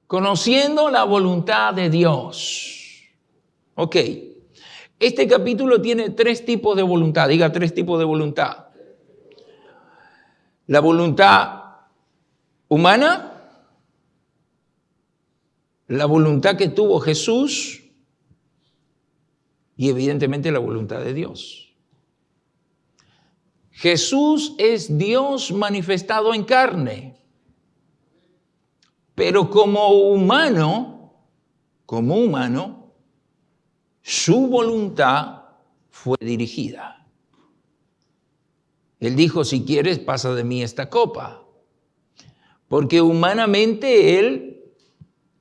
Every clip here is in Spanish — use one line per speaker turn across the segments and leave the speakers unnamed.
Conociendo la voluntad de Dios. Ok. Este capítulo tiene 3 tipos de voluntad. Diga 3 tipos de voluntad. La voluntad humana, la voluntad que tuvo Jesús y evidentemente la voluntad de Dios. Jesús es Dios manifestado en carne, pero como humano, su voluntad fue dirigida. Él dijo, si quieres, pasa de mí esta copa. Porque humanamente él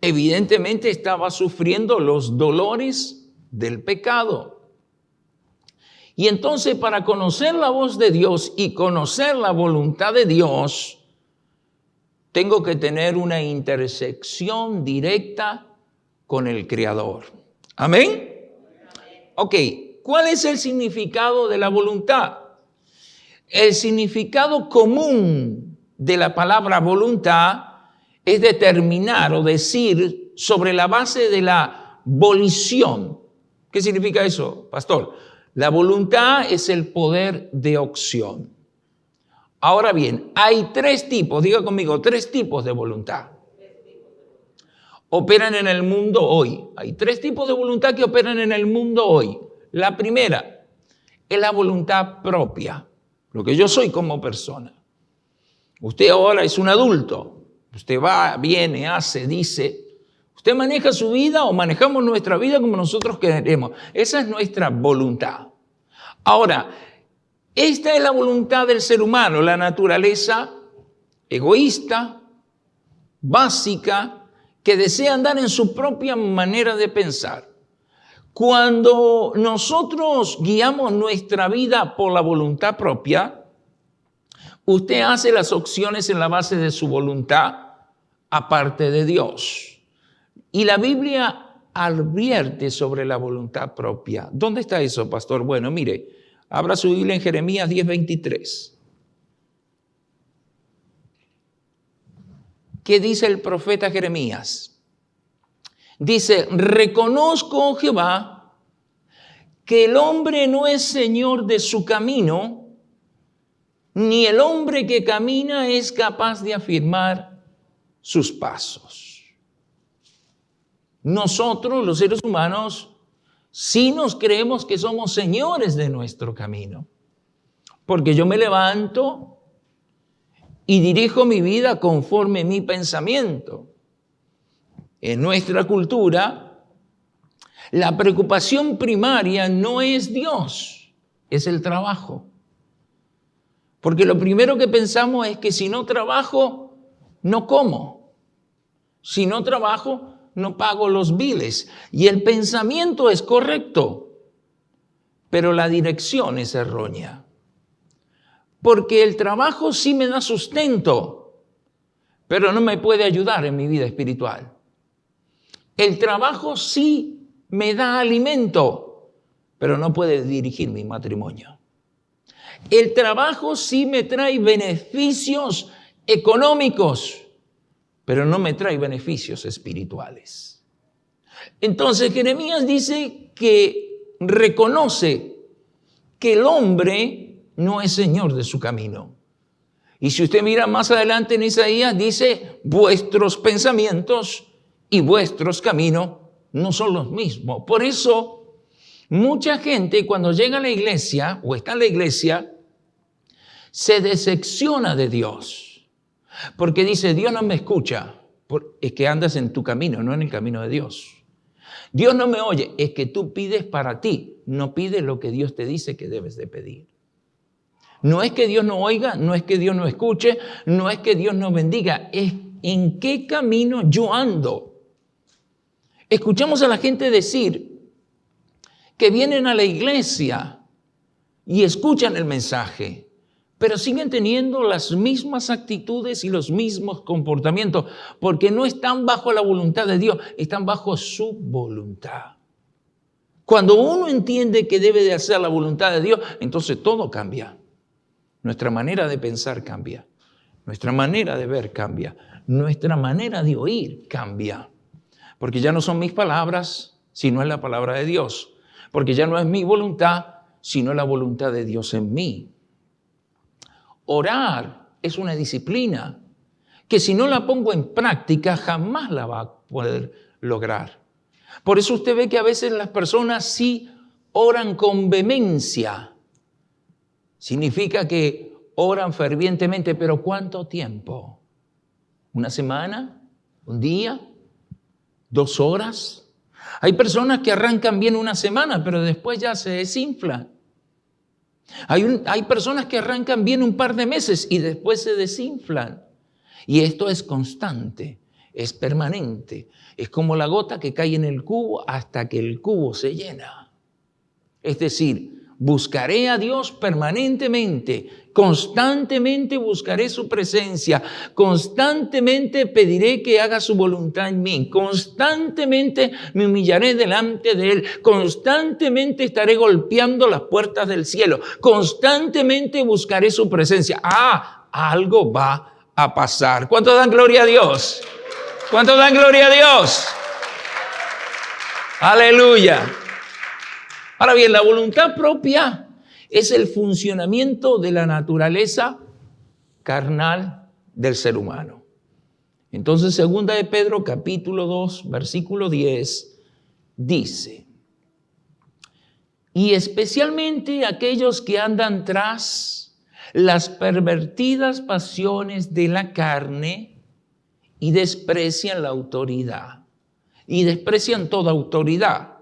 evidentemente estaba sufriendo los dolores del pecado. Y entonces para conocer la voz de Dios y conocer la voluntad de Dios, tengo que tener una intersección directa con el Creador. ¿Amén? Ok, ¿cuál es el significado de la voluntad? El significado común de la palabra voluntad es determinar o decir sobre la base de la volición. ¿Qué significa eso, pastor? La voluntad es el poder de opción. Ahora bien, hay 3 tipos, diga conmigo, 3 tipos de voluntad. Operan en el mundo hoy. Hay 3 tipos de voluntad que operan en el mundo hoy. La primera es la voluntad propia, lo que yo soy como persona. Usted ahora es un adulto. Usted va, viene, hace, dice. Usted maneja su vida o manejamos nuestra vida como nosotros queremos. Esa es nuestra voluntad. Ahora, esta es la voluntad del ser humano, la naturaleza egoísta, básica, que desea andar en su propia manera de pensar. Cuando nosotros guiamos nuestra vida por la voluntad propia, usted hace las opciones en la base de su voluntad, aparte de Dios. Y la Biblia advierte sobre la voluntad propia. ¿Dónde está eso, pastor? Bueno, mire, abra su Biblia en Jeremías 10:23. ¿Qué dice el profeta Jeremías? Dice, reconozco, oh Jehová, que el hombre no es señor de su camino, ni el hombre que camina es capaz de afirmar sus pasos. Nosotros, los seres humanos, sí nos creemos que somos señores de nuestro camino, porque yo me levanto y dirijo mi vida conforme mi pensamiento. En nuestra cultura, la preocupación primaria no es Dios, es el trabajo. Porque lo primero que pensamos es que si no trabajo, no como. Si no trabajo, no pago los biles. Y el pensamiento es correcto, pero la dirección es errónea. Porque el trabajo sí me da sustento, pero no me puede ayudar en mi vida espiritual. El trabajo sí me da alimento, pero no puede dirigir mi matrimonio. El trabajo sí me trae beneficios económicos, pero no me trae beneficios espirituales. Entonces Jeremías dice que reconoce que el hombre no es señor de su camino. Y si usted mira más adelante en Isaías, dice, vuestros pensamientos y vuestros caminos no son los mismos. Por eso, mucha gente cuando llega a la iglesia o está en la iglesia, se decepciona de Dios. Porque dice, Dios no me escucha. Es que andas en tu camino, no en el camino de Dios. Dios no me oye, es que tú pides para ti, no pides lo que Dios te dice que debes de pedir. No es que Dios no oiga, no es que Dios no escuche, no es que Dios no bendiga, es en qué camino yo ando. Escuchamos a la gente decir que vienen a la iglesia y escuchan el mensaje, pero siguen teniendo las mismas actitudes y los mismos comportamientos, porque no están bajo la voluntad de Dios, están bajo su voluntad. Cuando uno entiende que debe de hacer la voluntad de Dios, entonces todo cambia. Nuestra manera de pensar cambia. Nuestra manera de ver cambia. Nuestra manera de oír cambia. Porque ya no son mis palabras, sino es la palabra de Dios. Porque ya no es mi voluntad, sino la voluntad de Dios en mí. Orar es una disciplina que si no la pongo en práctica jamás la va a poder lograr. Por eso usted ve que a veces las personas sí oran con vehemencia. Significa que oran fervientemente, pero ¿cuánto tiempo? ¿Una semana? ¿Un día? ¿2 horas? Hay personas que arrancan bien una semana, pero después ya se desinflan. Hay personas que arrancan bien un par de meses y después se desinflan. Y esto es constante, es permanente. Es como la gota que cae en el cubo hasta que el cubo se llena. Es decir, buscaré a Dios permanentemente, constantemente buscaré su presencia, constantemente pediré que haga su voluntad en mí, constantemente me humillaré delante de Él, constantemente estaré golpeando las puertas del cielo, constantemente buscaré su presencia. Algo va a pasar. ¿Cuántos dan gloria a Dios? ¿Cuántos dan gloria a Dios? Aleluya. Ahora bien, la voluntad propia es el funcionamiento de la naturaleza carnal del ser humano. Entonces, 2 de Pedro, capítulo 2, versículo 10, dice: y especialmente aquellos que andan tras las pervertidas pasiones de la carne y desprecian la autoridad, y desprecian toda autoridad.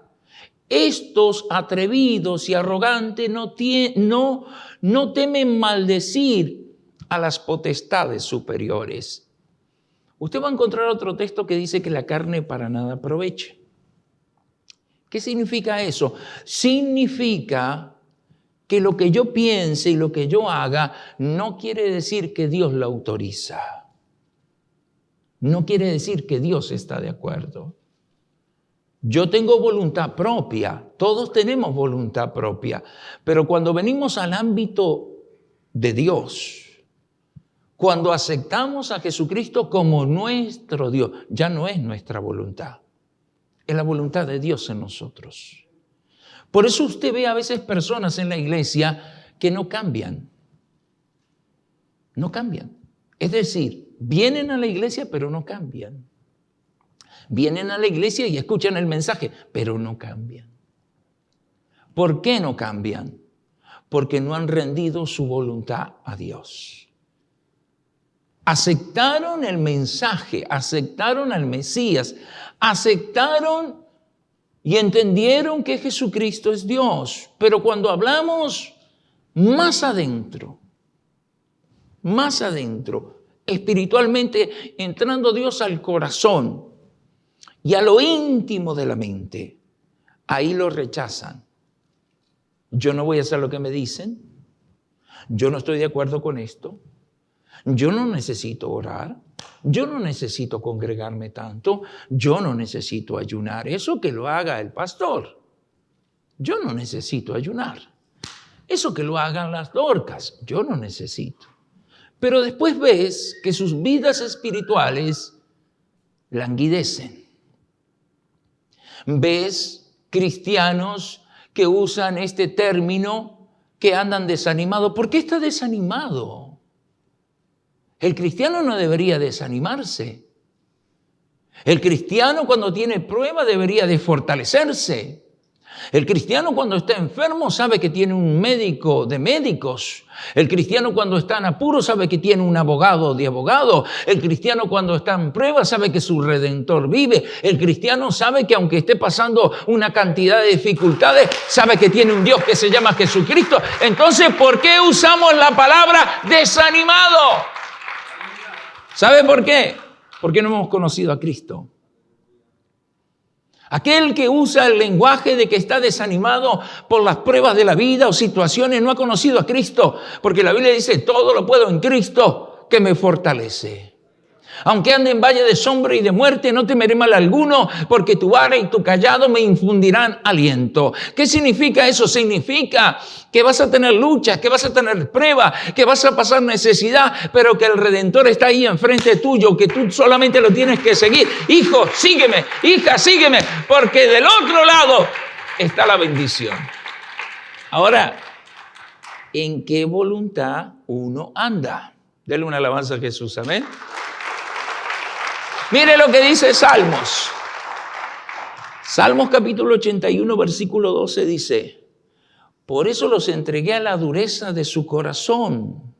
Estos atrevidos y arrogantes no temen maldecir a las potestades superiores. Usted va a encontrar otro texto que dice que la carne para nada aprovecha. ¿Qué significa eso? Significa que lo que yo piense y lo que yo haga no quiere decir que Dios lo autoriza. No quiere decir que Dios está de acuerdo. Yo tengo voluntad propia, todos tenemos voluntad propia, pero cuando venimos al ámbito de Dios, cuando aceptamos a Jesucristo como nuestro Dios, ya no es nuestra voluntad, es la voluntad de Dios en nosotros. Por eso usted ve a veces personas en la iglesia que no cambian. No cambian. Es decir, vienen a la iglesia pero no cambian. Vienen a la iglesia y escuchan el mensaje, pero no cambian. ¿Por qué no cambian? Porque no han rendido su voluntad a Dios. Aceptaron el mensaje, aceptaron al Mesías, aceptaron y entendieron que Jesucristo es Dios. Pero cuando hablamos más adentro, espiritualmente, entrando Dios al corazón y a lo íntimo de la mente, ahí lo rechazan. Yo no voy a hacer lo que me dicen. Yo no estoy de acuerdo con esto. Yo no necesito orar. Yo no necesito congregarme tanto. Yo no necesito ayunar. Eso que lo haga el pastor. Yo no necesito ayunar. Eso que lo hagan las Dorcas. Yo no necesito. Pero después ves que sus vidas espirituales languidecen. Ves cristianos que usan este término, que andan desanimados. ¿Por qué está desanimado? El cristiano no debería desanimarse. El cristiano cuando tiene prueba debería de fortalecerse. El cristiano cuando está enfermo sabe que tiene un médico de médicos. El cristiano cuando está en apuro sabe que tiene un abogado de abogados. El cristiano cuando está en prueba sabe que su Redentor vive. El cristiano sabe que aunque esté pasando una cantidad de dificultades, sabe que tiene un Dios que se llama Jesucristo. Entonces, ¿por qué usamos la palabra desanimado? ¿Sabe por qué? Porque no hemos conocido a Cristo. Aquel que usa el lenguaje de que está desanimado por las pruebas de la vida o situaciones no ha conocido a Cristo, porque la Biblia dice, todo lo puedo en Cristo que me fortalece. Aunque ande en valle de sombra y de muerte, no temeré mal alguno, porque tu vara y tu cayado me infundirán aliento. ¿Qué significa eso? Significa que vas a tener luchas, que vas a tener pruebas, que vas a pasar necesidad, pero que el Redentor está ahí enfrente tuyo, que tú solamente lo tienes que seguir. Hijo, sígueme, hija, sígueme, porque del otro lado está la bendición. Ahora, ¿en qué voluntad uno anda? Dele una alabanza a Jesús, amén. Mire lo que dice Salmos. Salmos capítulo 81, versículo 12 dice: por eso los entregué a la dureza de su corazón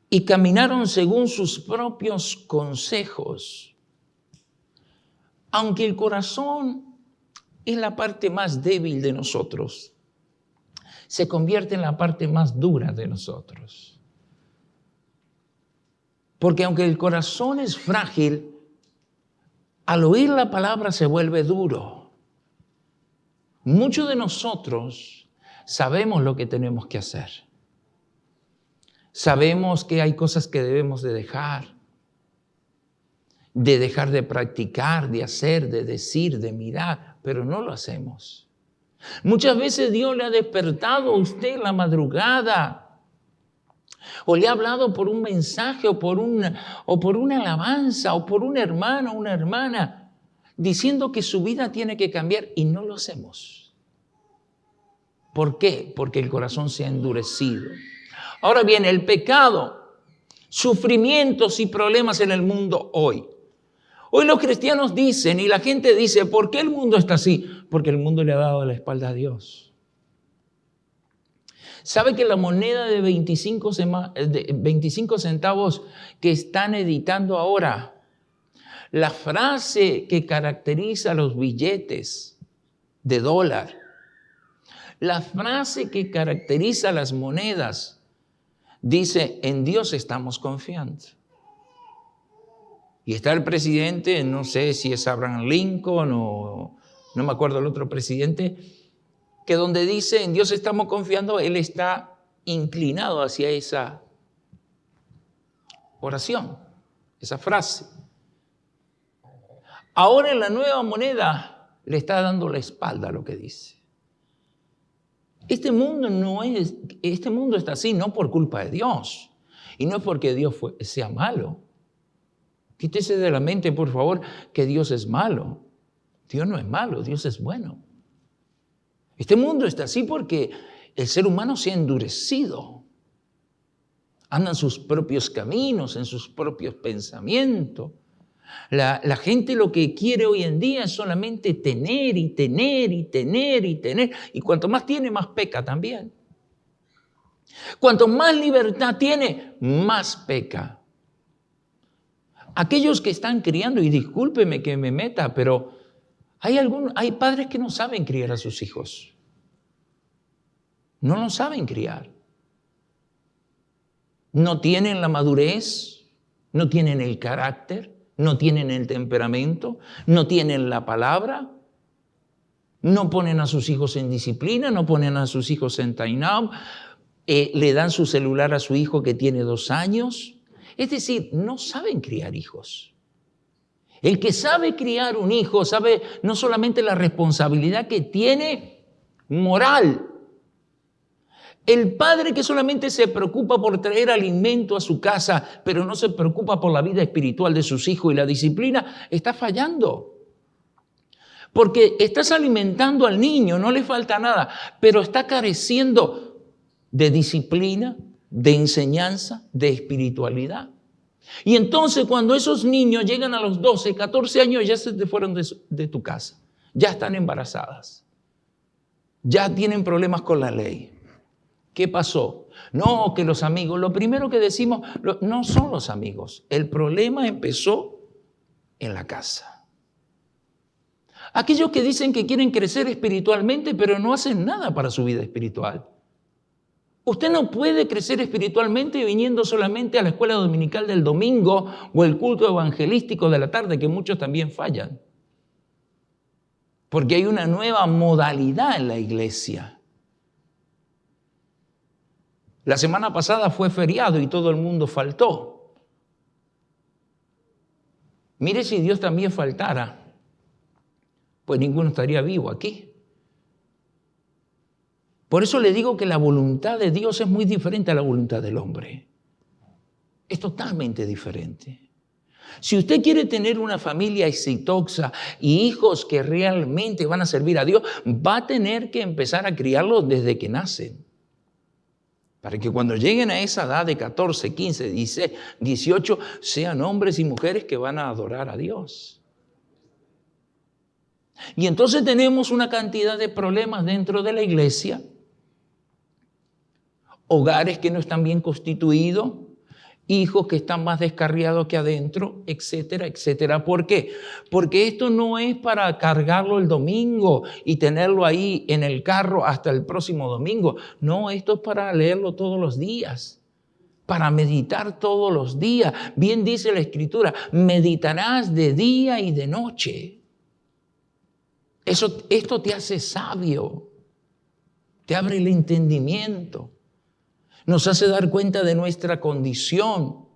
y caminaron según sus propios consejos. Aunque el corazón es la parte más débil de nosotros, se convierte en la parte más dura de nosotros. Porque aunque el corazón es frágil, al oír la palabra se vuelve duro. Muchos de nosotros sabemos lo que tenemos que hacer. Sabemos que hay cosas que debemos de dejar de practicar, de hacer, de decir, de mirar, pero no lo hacemos. Muchas veces Dios le ha despertado a usted en la madrugada, o le ha hablado por un mensaje, o por una alabanza, o por un hermano o una hermana, diciendo que su vida tiene que cambiar y no lo hacemos. ¿Por qué? Porque el corazón se ha endurecido. Ahora bien, el pecado, sufrimientos y problemas en el mundo hoy. Hoy los cristianos dicen y la gente dice, ¿por qué el mundo está así? Porque el mundo le ha dado la espalda a Dios. ¿Sabe que la moneda de 25 centavos que están editando ahora, la frase que caracteriza los billetes de dólar, la frase que caracteriza las monedas, dice, en Dios estamos confiando? Y está el presidente, no sé si es Abraham Lincoln o no me acuerdo el otro presidente, que donde dice en Dios estamos confiando, él está inclinado hacia esa oración, esa frase. Ahora en la nueva moneda le está dando la espalda a lo que dice. Este mundo está así no por culpa de Dios y no es porque Dios sea malo. Quítese de la mente, por favor, que Dios es malo. Dios no es malo, Dios es bueno. Este mundo está así porque el ser humano se ha endurecido. Anda en sus propios caminos, en sus propios pensamientos. La gente lo que quiere hoy en día es solamente tener y tener y tener y tener. Y cuanto más tiene, más peca también. Cuanto más libertad tiene, más peca. Aquellos que están criando, y discúlpeme que me meta, pero hay padres que no saben criar a sus hijos. No lo saben criar. No tienen la madurez, no tienen el carácter, no tienen el temperamento, no tienen la palabra, no ponen a sus hijos en disciplina, no ponen a sus hijos en time-out, le dan su celular a su hijo que tiene 2 años. Es decir, no saben criar hijos. El que sabe criar un hijo sabe no solamente la responsabilidad que tiene moral. El padre que solamente se preocupa por traer alimento a su casa, pero no se preocupa por la vida espiritual de sus hijos y la disciplina, está fallando. Porque estás alimentando al niño, no le falta nada, pero está careciendo de disciplina, de enseñanza, de espiritualidad. Y entonces cuando esos niños llegan a los 12, 14 años, ya se te fueron de tu casa, ya están embarazadas, ya tienen problemas con la ley. ¿Qué pasó? No, que los amigos, lo primero que decimos, no son los amigos, el problema empezó en la casa. Aquellos que dicen que quieren crecer espiritualmente, pero no hacen nada para su vida espiritual. Usted no puede crecer espiritualmente viniendo solamente a la escuela dominical del domingo o el culto evangelístico de la tarde, que muchos también fallan. Porque hay una nueva modalidad en la iglesia. La semana pasada fue feriado y todo el mundo faltó. Mire, si Dios también faltara, pues ninguno estaría vivo aquí. Por eso le digo que la voluntad de Dios es muy diferente a la voluntad del hombre. Es totalmente diferente. Si usted quiere tener una familia exitosa y hijos que realmente van a servir a Dios, va a tener que empezar a criarlos desde que nacen. Para que cuando lleguen a esa edad de 14, 15, 16, 18, sean hombres y mujeres que van a adorar a Dios. Y entonces tenemos una cantidad de problemas dentro de la iglesia. Hogares que no están bien constituidos, hijos que están más descarriados que adentro, etcétera, etcétera. ¿Por qué? Porque esto no es para cargarlo el domingo y tenerlo ahí en el carro hasta el próximo domingo. No, esto es para leerlo todos los días, para meditar todos los días. Bien dice la Escritura, meditarás de día y de noche. Esto te hace sabio, te abre el entendimiento. Nos hace dar cuenta de nuestra condición.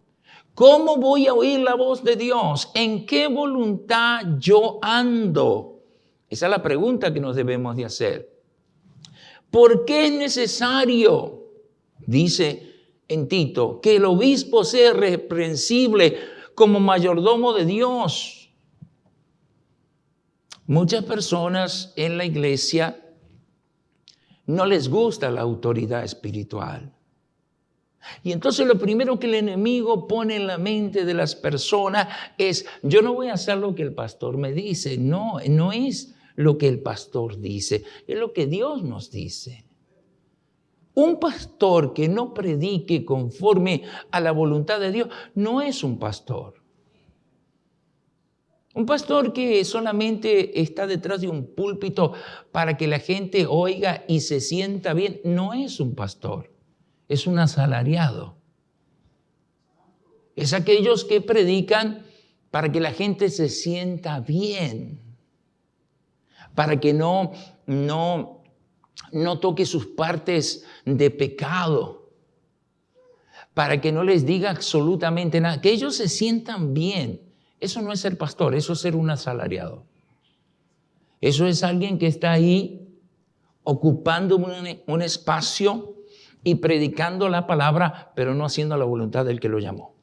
¿Cómo voy a oír la voz de Dios? ¿En qué voluntad yo ando? Esa es la pregunta que nos debemos de hacer. ¿Por qué es necesario, dice en Tito, que el obispo sea reprensible como mayordomo de Dios? Muchas personas en la iglesia no les gusta la autoridad espiritual. Y entonces lo primero que el enemigo pone en la mente de las personas es, yo no voy a hacer lo que el pastor me dice. No, no es lo que el pastor dice, es lo que Dios nos dice. Un pastor que no predique conforme a la voluntad de Dios no es un pastor. Un pastor que solamente está detrás de un púlpito para que la gente oiga y se sienta bien, no es un pastor. Es un asalariado. Es aquellos que predican para que la gente se sienta bien, para que no toque sus partes de pecado, para que no les diga absolutamente nada, que ellos se sientan bien. Eso no es ser pastor, eso es ser un asalariado. Eso es alguien que está ahí ocupando un espacio y predicando la palabra, pero no haciendo la voluntad del que lo llamó.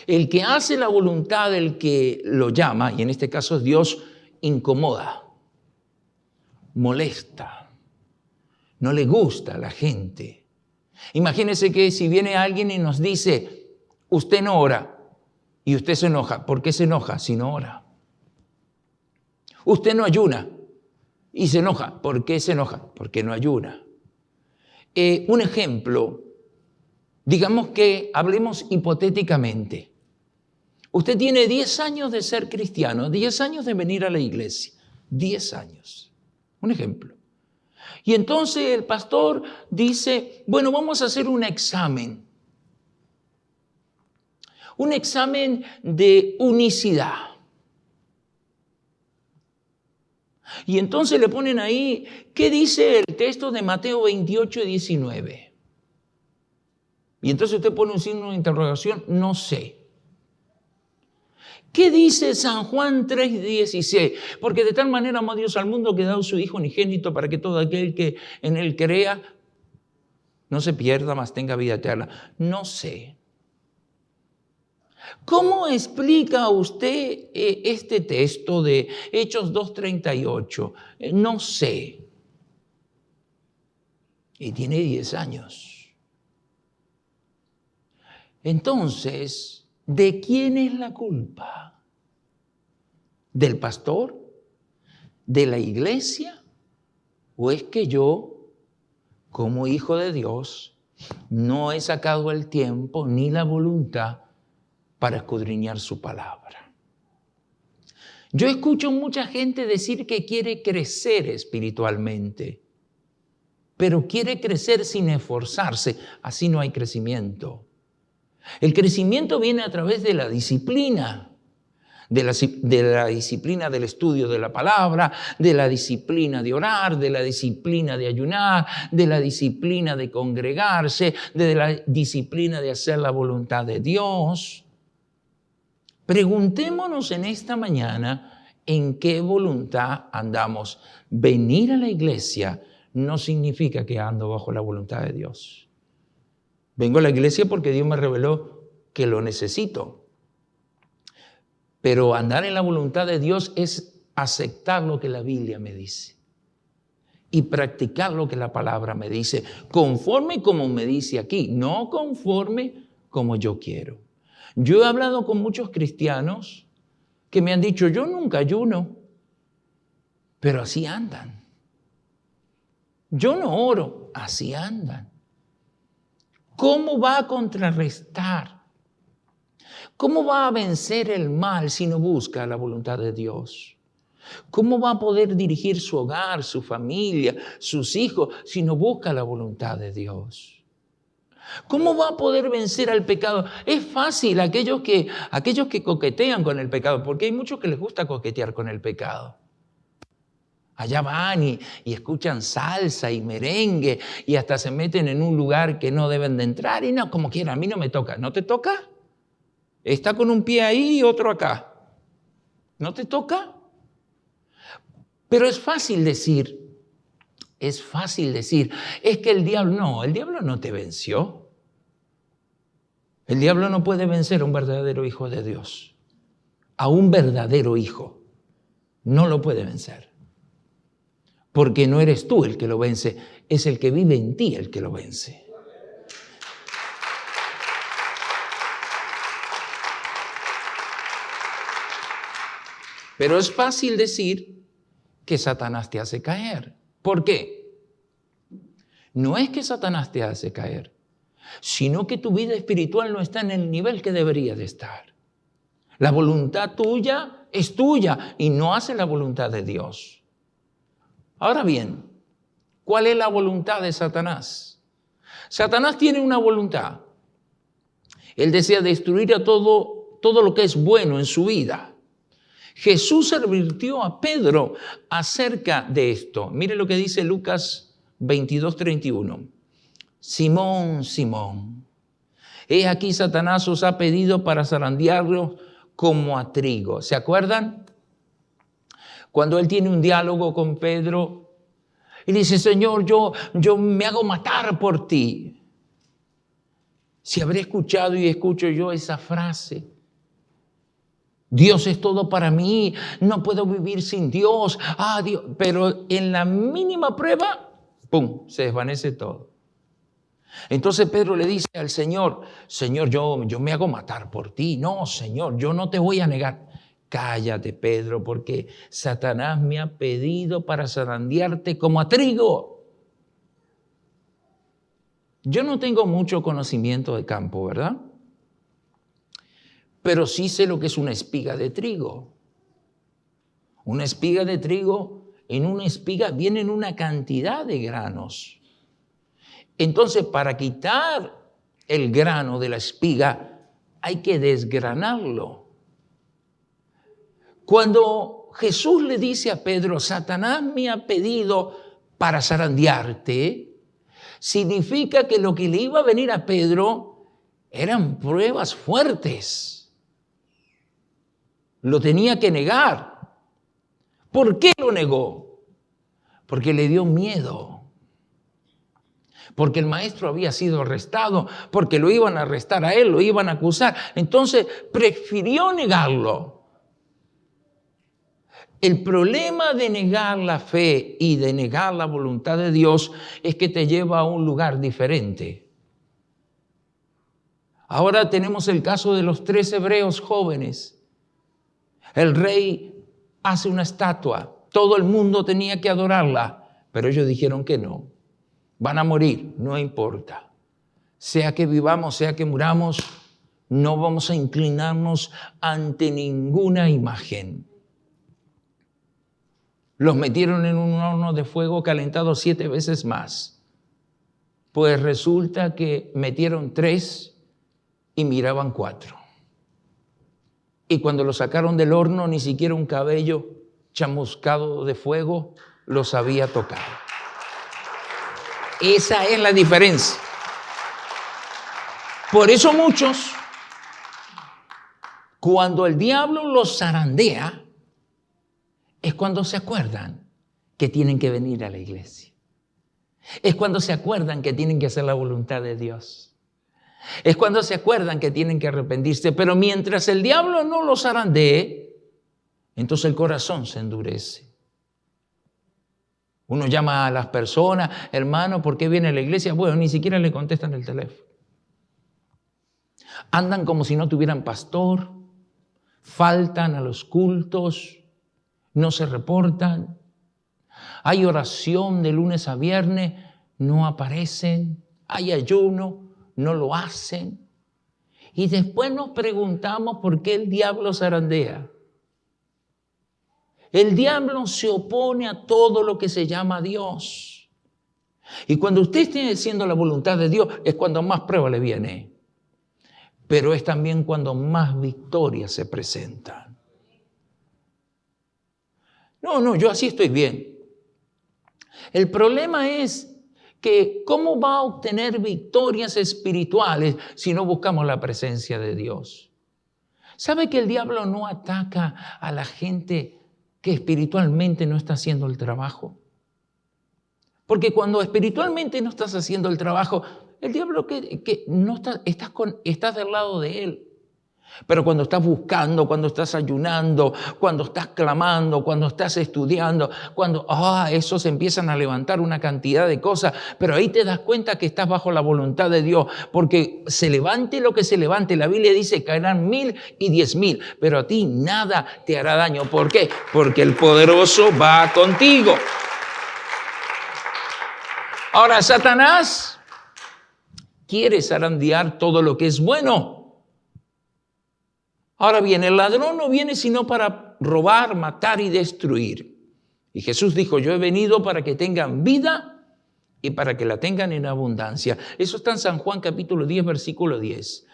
El que hace la voluntad del que lo llama, y en este caso es Dios, incomoda, molesta, no le gusta a la gente. Imagínense que si viene alguien y nos dice, usted no ora, y usted se enoja. ¿Por qué se enoja si no ora? Usted no ayuna y se enoja. ¿Por qué se enoja? Porque no ayuna. Un ejemplo, digamos que hablemos hipotéticamente. Usted tiene 10 años de ser cristiano, 10 años de venir a la iglesia, 10 años. Un ejemplo. Y entonces el pastor dice, bueno, vamos a hacer un examen. Un examen de unicidad. Y entonces le ponen ahí, ¿qué dice el texto de Mateo 28, 19? Y entonces usted pone un signo de interrogación, no sé. ¿Qué dice San Juan 3, 16? Porque de tal manera amó Dios al mundo que ha dado su Hijo unigénito para que todo aquel que en él crea no se pierda, mas tenga vida eterna. No sé. ¿Cómo explica usted este texto de Hechos 2:38? No sé. Y tiene 10 años. Entonces, ¿de quién es la culpa? ¿Del pastor? ¿De la iglesia? ¿O es que yo, como hijo de Dios, no he sacado el tiempo ni la voluntad para escudriñar su palabra? Yo escucho mucha gente decir que quiere crecer espiritualmente, pero quiere crecer sin esforzarse. Así no hay crecimiento. El crecimiento viene a través de la disciplina, de la disciplina del estudio de la palabra, de la disciplina de orar, de la disciplina de ayunar, de la disciplina de congregarse, de la disciplina de hacer la voluntad de Dios. Preguntémonos en esta mañana en qué voluntad andamos. Venir a la iglesia no significa que ando bajo la voluntad de Dios. Vengo a la iglesia porque Dios me reveló que lo necesito. Pero andar en la voluntad de Dios es aceptar lo que la Biblia me dice y practicar lo que la palabra me dice, conforme como me dice aquí, no conforme como yo quiero. Yo he hablado con muchos cristianos que me han dicho, yo nunca ayuno, pero así andan. Yo no oro, así andan. ¿Cómo va a contrarrestar? ¿Cómo va a vencer el mal si no busca la voluntad de Dios? ¿Cómo va a poder dirigir su hogar, su familia, sus hijos si no busca la voluntad de Dios? ¿Cómo va a poder vencer al pecado? Es fácil aquellos que coquetean con el pecado, porque hay muchos que les gusta coquetear con el pecado. Allá van y escuchan salsa y merengue y hasta se meten en un lugar que no deben de entrar y no, como quiera, a mí no me toca. ¿No te toca? Está con un pie ahí y otro acá. ¿No te toca? Pero es fácil decir, es que el diablo no te venció. El diablo no puede vencer a un verdadero hijo de Dios. A un verdadero hijo. No lo puede vencer. Porque no eres tú el que lo vence, es el que vive en ti el que lo vence. Pero es fácil decir que Satanás te hace caer. ¿Por qué? No es que Satanás te hace caer, sino que tu vida espiritual no está en el nivel que debería de estar. La voluntad tuya es tuya y no hace la voluntad de Dios. Ahora bien, ¿cuál es la voluntad de Satanás? Satanás tiene una voluntad. Él desea destruir a todo lo que es bueno en su vida. Jesús advirtió a Pedro acerca de esto. Mire lo que dice Lucas 22:31. Simón, Simón, he aquí Satanás os ha pedido para zarandearlo como a trigo. ¿Se acuerdan? Cuando él tiene un diálogo con Pedro y dice, Señor, yo me hago matar por ti. Si habré escuchado y escucho yo esa frase, Dios es todo para mí, no puedo vivir sin Dios. Dios. Pero en la mínima prueba, ¡pum!, se desvanece todo. Entonces Pedro le dice al Señor, Señor, yo me hago matar por ti. No, Señor, yo no te voy a negar. Cállate, Pedro, porque Satanás me ha pedido para zarandearte como a trigo. Yo no tengo mucho conocimiento de campo, ¿verdad? Pero sí sé lo que es una espiga de trigo. Una espiga de trigo, en una espiga vienen una cantidad de granos. Entonces, para quitar el grano de la espiga, hay que desgranarlo. Cuando Jesús le dice a Pedro, Satanás me ha pedido para zarandearte, significa que lo que le iba a venir a Pedro eran pruebas fuertes. Lo tenía que negar. ¿Por qué lo negó? Porque le dio miedo. Porque el maestro había sido arrestado, porque lo iban a arrestar a él, lo iban a acusar. Entonces prefirió negarlo. El problema de negar la fe y de negar la voluntad de Dios es que te lleva a un lugar diferente. Ahora tenemos el caso de los 3 hebreos jóvenes. El rey hace una estatua, todo el mundo tenía que adorarla, pero ellos dijeron que no. Van a morir, no importa. Sea que vivamos, sea que muramos, no vamos a inclinarnos ante ninguna imagen. Los metieron en un horno de fuego calentado 7 veces más. Pues resulta que metieron 3 y miraban 4. Y cuando lo sacaron del horno, ni siquiera un cabello chamuscado de fuego los había tocado. Esa es la diferencia. Por eso muchos, Cuando el diablo los zarandea, es cuando se acuerdan que tienen que venir a la iglesia. Es cuando se acuerdan que tienen que hacer la voluntad de Dios. Es cuando se acuerdan que tienen que arrepentirse. Pero mientras el diablo no los zarandee, entonces el corazón se endurece. Uno llama a las personas, hermano, ¿por qué viene a la iglesia? Bueno, ni siquiera le contestan el teléfono. Andan como si no tuvieran pastor, faltan a los cultos, no se reportan. Hay oración de lunes a viernes, no aparecen. Hay ayuno, no lo hacen. Y después nos preguntamos por qué el diablo zarandea. El diablo se opone a todo lo que se llama Dios. Y cuando usted esté haciendo la voluntad de Dios, es cuando más prueba le viene. Pero es también cuando más victorias se presentan. No, yo así estoy bien. El problema es que ¿cómo va a obtener victorias espirituales si no buscamos la presencia de Dios? ¿Sabe que el diablo no ataca a la gente que espiritualmente no está haciendo el trabajo? Porque cuando espiritualmente no estás haciendo el trabajo, el diablo que no estás del lado de él. Pero cuando estás buscando, cuando estás ayunando, cuando estás clamando, cuando estás estudiando, cuando esos empiezan a levantar una cantidad de cosas, pero ahí te das cuenta que estás bajo la voluntad de Dios, porque se levante lo que se levante, la Biblia dice caerán 1000 y 10,000, pero a ti nada te hará daño. ¿Por qué? Porque el poderoso va contigo. Ahora, Satanás quiere zarandear todo lo que es bueno. Ahora bien, el ladrón no viene sino para robar, matar y destruir. Y Jesús dijo, yo he venido para que tengan vida y para que la tengan en abundancia. Eso está en San Juan capítulo 10, versículo 10.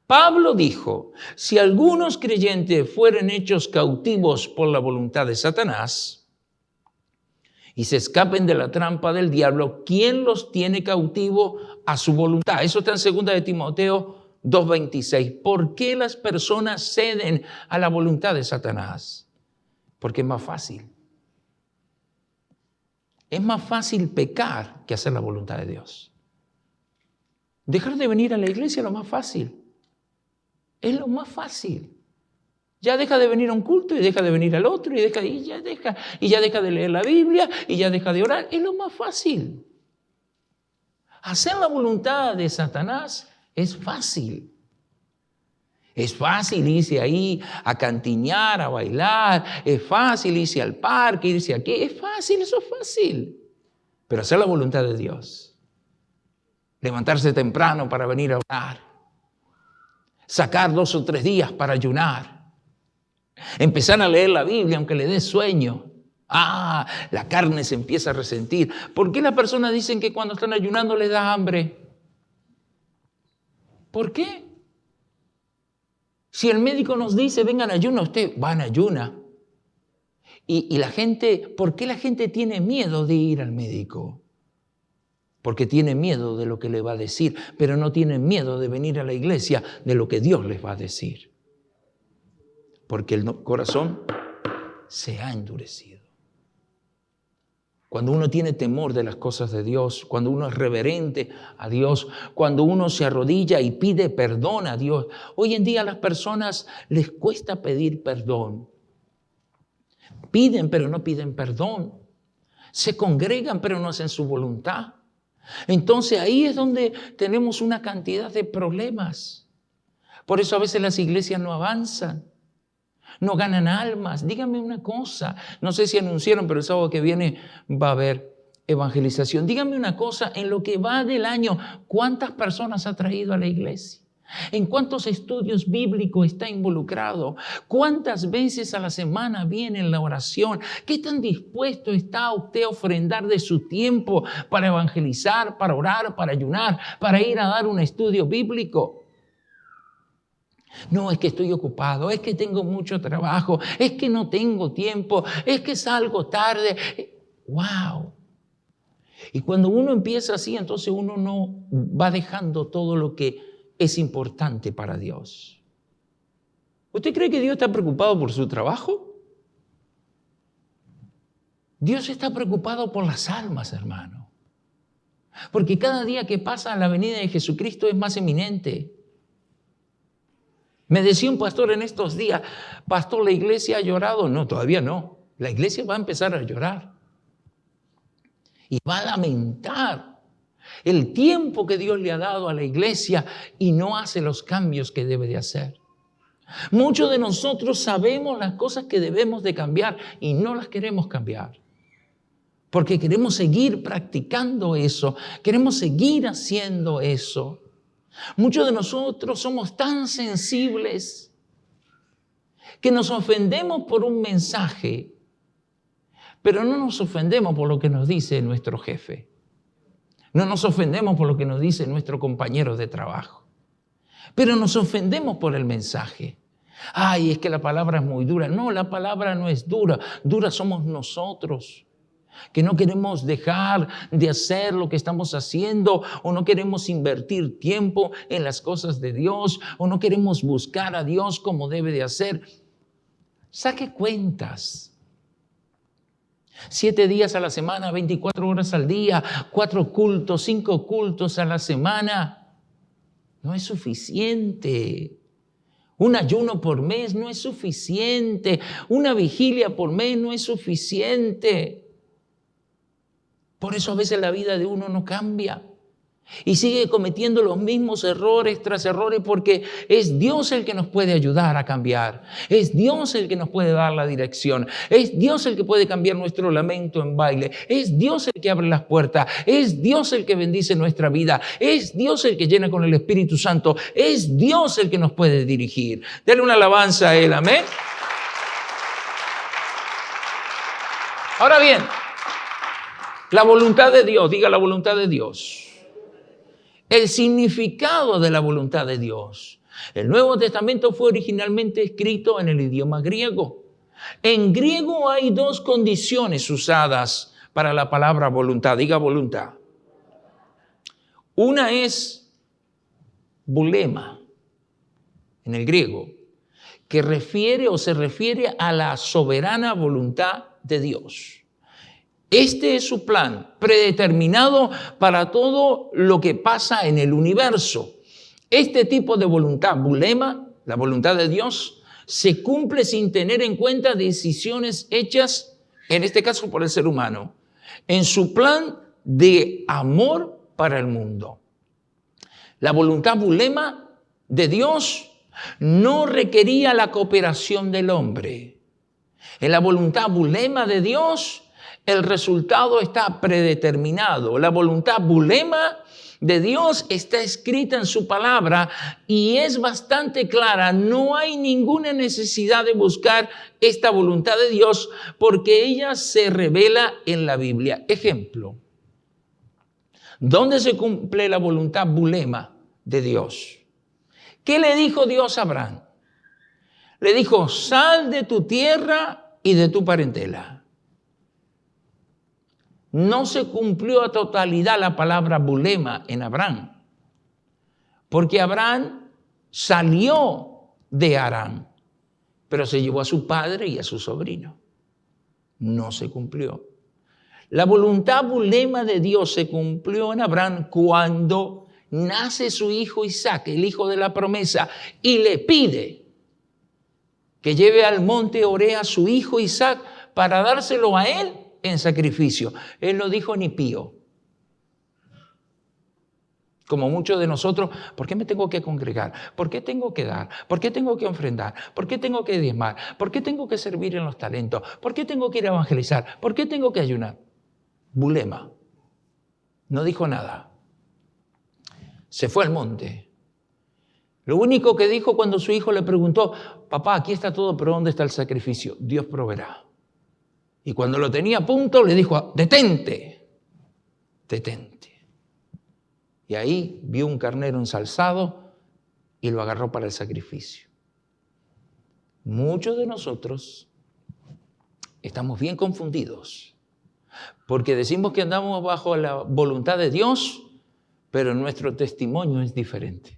Pablo dijo, si algunos creyentes fueren hechos cautivos por la voluntad de Satanás y se escapen de la trampa del diablo, ¿quién los tiene cautivo a su voluntad? Eso está en 2 de Timoteo 2:26. ¿Por qué las personas ceden a la voluntad de Satanás? Porque es más fácil. Es más fácil pecar que hacer la voluntad de Dios. Dejar de venir a la iglesia es lo más fácil. Es lo más fácil. Ya deja de venir a un culto y deja de venir al otro y ya deja de leer la Biblia y ya deja de orar. Es lo más fácil. Hacer la voluntad de Satanás es fácil. Es fácil irse ahí a cantinear, a bailar. Es fácil irse al parque, irse aquí. Es fácil, eso es fácil. Pero hacer la voluntad de Dios. Levantarse temprano para venir a orar. Sacar 2 o 3 días para ayunar. Empezar a leer la Biblia aunque le dé sueño. La carne se empieza a resentir. ¿Por qué las personas dicen que cuando están ayunando les da hambre? ¿Por qué? Si el médico nos dice, vengan a ayuno, usted va en ayuna. Y la gente, ¿por qué la gente tiene miedo de ir al médico? Porque tiene miedo de lo que le va a decir, pero no tiene miedo de venir a la iglesia de lo que Dios les va a decir. Porque el corazón se ha endurecido. Cuando uno tiene temor de las cosas de Dios, cuando uno es reverente a Dios, cuando uno se arrodilla y pide perdón a Dios. Hoy en día a las personas les cuesta pedir perdón. Piden, pero no piden perdón. Se congregan, pero no hacen su voluntad. Entonces ahí es donde tenemos una cantidad de problemas. Por eso a veces las iglesias no avanzan. No ganan almas. Díganme una cosa. No sé si anunciaron, pero el sábado que viene va a haber evangelización. Díganme una cosa. En lo que va del año, ¿cuántas personas ha traído a la iglesia? ¿En cuántos estudios bíblicos está involucrado? ¿Cuántas veces a la semana viene en la oración? ¿Qué tan dispuesto está usted a ofrendar de su tiempo para evangelizar, para orar, para ayunar, para ir a dar un estudio bíblico? No, es que estoy ocupado, es que tengo mucho trabajo, es que no tengo tiempo, es que salgo tarde. ¡Wow! Y cuando uno empieza así, entonces uno no va dejando todo lo que es importante para Dios. ¿Usted cree que Dios está preocupado por su trabajo? Dios está preocupado por las almas, hermano. Porque cada día que pasa la venida de Jesucristo es más eminente. Me decía un pastor en estos días, pastor, ¿la iglesia ha llorado? No, todavía no. La iglesia va a empezar a llorar. Y va a lamentar el tiempo que Dios le ha dado a la iglesia y no hace los cambios que debe de hacer. Muchos de nosotros sabemos las cosas que debemos de cambiar y no las queremos cambiar. Porque queremos seguir practicando eso, queremos seguir haciendo eso. Muchos de nosotros somos tan sensibles que nos ofendemos por un mensaje, pero no nos ofendemos por lo que nos dice nuestro jefe. No nos ofendemos por lo que nos dice nuestro compañero de trabajo. Pero nos ofendemos por el mensaje. Ay, es que la palabra es muy dura. No, la palabra no es dura. Dura somos nosotros, que no queremos dejar de hacer lo que estamos haciendo, o no queremos invertir tiempo en las cosas de Dios, o no queremos buscar a Dios como debe de hacer. Saque cuentas. 7 días a la semana, 24 horas al día, 4 cultos, 5 cultos a la semana. No es suficiente. Un ayuno por mes no es suficiente. Una vigilia por mes no es suficiente. Por eso a veces la vida de uno no cambia y sigue cometiendo los mismos errores tras errores, porque es Dios el que nos puede ayudar a cambiar. Es Dios el que nos puede dar la dirección. Es Dios el que puede cambiar nuestro lamento en baile. Es Dios el que abre las puertas. Es Dios el que bendice nuestra vida. Es Dios el que llena con el Espíritu Santo. Es Dios el que nos puede dirigir. Dale una alabanza a Él, amén. Ahora bien, la voluntad de Dios, diga la voluntad de Dios. El significado de la voluntad de Dios. El Nuevo Testamento fue originalmente escrito en el idioma griego. En griego hay 2 condiciones usadas para la palabra voluntad. Diga voluntad. Una es bulema, en el griego, que refiere o se refiere a la soberana voluntad de Dios. Este es su plan predeterminado para todo lo que pasa en el universo. Este tipo de voluntad, bulema, la voluntad de Dios, se cumple sin tener en cuenta decisiones hechas, en este caso por el ser humano, en su plan de amor para el mundo. La voluntad bulema de Dios no requería la cooperación del hombre. En la voluntad bulema de Dios, el resultado está predeterminado. La voluntad bulema de Dios está escrita en su palabra y es bastante clara. No hay ninguna necesidad de buscar esta voluntad de Dios porque ella se revela en la Biblia. Ejemplo, ¿dónde se cumple la voluntad bulema de Dios? ¿Qué le dijo Dios a Abraham? Le dijo, sal de tu tierra y de tu parentela. No se cumplió a totalidad la palabra bulema en Abraham, porque Abraham salió de Harán, pero se llevó a su padre y a su sobrino. No se cumplió. La voluntad bulema de Dios se cumplió en Abraham cuando nace su hijo Isaac, el hijo de la promesa, y le pide que lleve al monte Oré a su hijo Isaac para dárselo a él en sacrificio. Él no dijo ni pío. Como muchos de nosotros, ¿por qué me tengo que congregar? ¿Por qué tengo que dar? ¿Por qué tengo que ofrendar? ¿Por qué tengo que diezmar? ¿Por qué tengo que servir en los talentos? ¿Por qué tengo que ir a evangelizar? ¿Por qué tengo que ayunar? Bulema. No dijo nada. Se fue al monte. Lo único que dijo cuando su hijo le preguntó, papá, aquí está todo, pero ¿dónde está el sacrificio? Dios proveerá. Y cuando lo tenía a punto, le dijo, detente, detente. Y ahí vio un carnero ensalzado y lo agarró para el sacrificio. Muchos de nosotros estamos bien confundidos, porque decimos que andamos bajo la voluntad de Dios, pero nuestro testimonio es diferente.